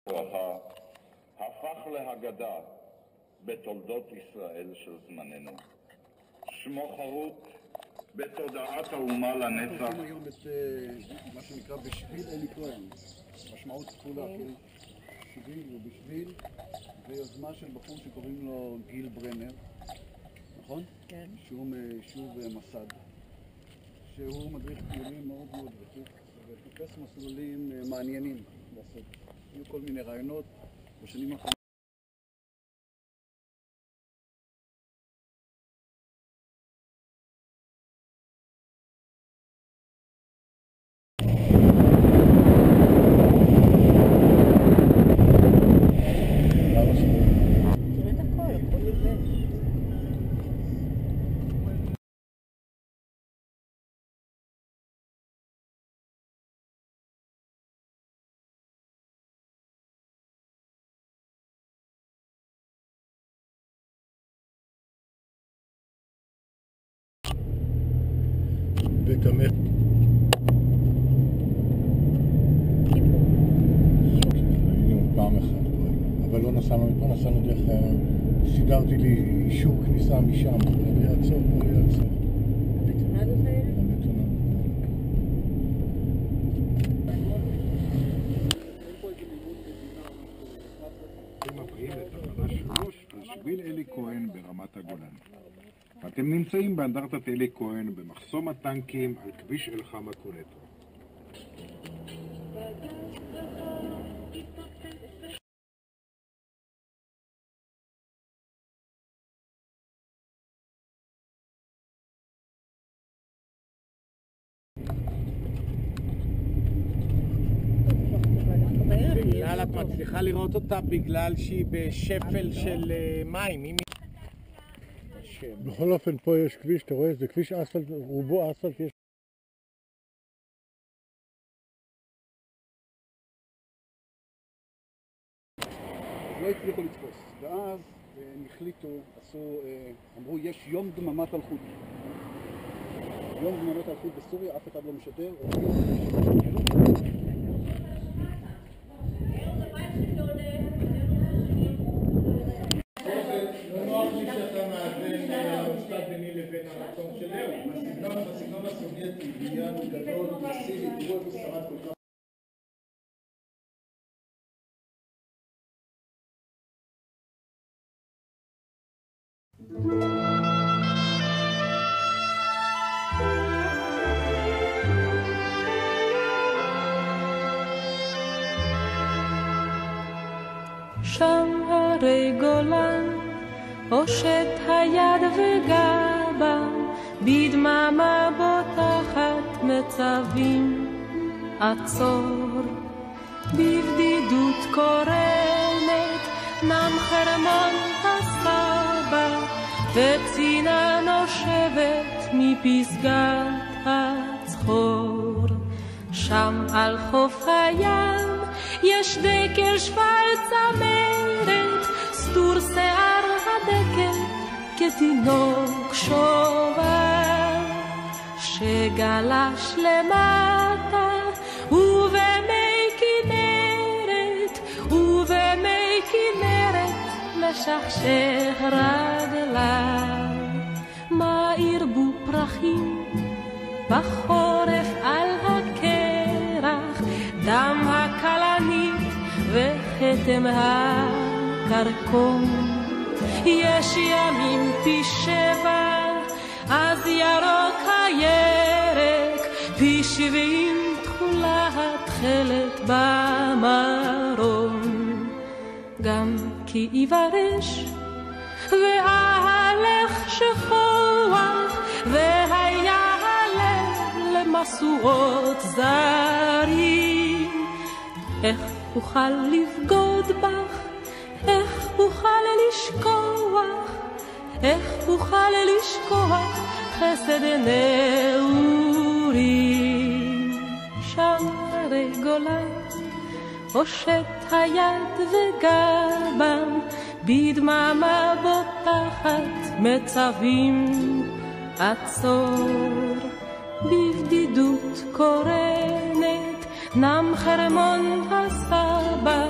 הפך להגדה בתולדות ישראל של זמננו. שמו חרות בתודעת האומה לנצח. אנחנו היום את מה שנקרא בשביל אלי כהן, משמעות כפולה, שביל ובשביל, ויוזמה של בחור שקוראים לו גיל ברנר, נכון? כן. שהוא מיישוב מסד, שהוא מדריך טיולים מאוד מאוד ותיק, וחיפש מסלולים מעניינים לעשות. היו כל מיני רעיונות בשנים האחרונות. בית המלך. היינו פעם אחת פה, אבל לא נסענו מפה, נסענו דרך... סידרתי לי אישור כניסה משם, יעצור פה, יעצור. הבטונדות האלה? הבטונדות. אתם מפריעים לתחנה 3 על שביל אלי כהן ברמת הגולן. אתם נמצאים באנדרטת אלי כהן במחסום הטנקים על כביש אלחמה קולטו. בגלל את מצליחה לראות אותה בגלל שהיא בשפל של מים. בכל אופן פה יש כביש, אתה רואה? זה כביש אספלט, רובו אספלט. יש לא הצליחו לתפוס, ואז הם החליטו, אמרו יש יום דממת אלחוט. יום דממת אלחוט בסוריה, אף אחד לא משדר. בסגנון הסובייטי, בניין גדול, מסיבי, תראו איזה שרד כל כך. שם הרי גולן, הושט היד וגבה, בדממה בוטחת מצבים, עצור. בבדידות קורנת, נם חרמון הסבא, וצינה נושבת מפסגת הצחור. שם על חוף הים, יש דקל שפל צמרת, סתור שיער הדקל כתינוק שובב, שגלש למטה ובמי כנרת משכשך רגליו. מה ירבו פרחים בחורף על הקרח, דם הכלנית וכתם הקרקום. יש ימים פי 7, אז ירוק הירק, פי 70 תכולה התכלת במרום. גם כי יברש וההלך שכוח, והיה הלב למסורות זרים. איך אוכל לבגוד בך, איך אוכל לשכוח, איך אוכל לשכוח חסד נעורים. שם הרי גולן, הושט היד וגבם, בדממה בוטחת מצבים, עצור. בבדידות קורנת, נם חרמון הסבא,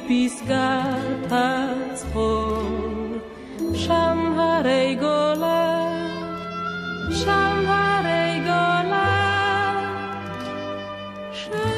מפסגת הצחור, שם הרי גולה, שם הרי גולה, שם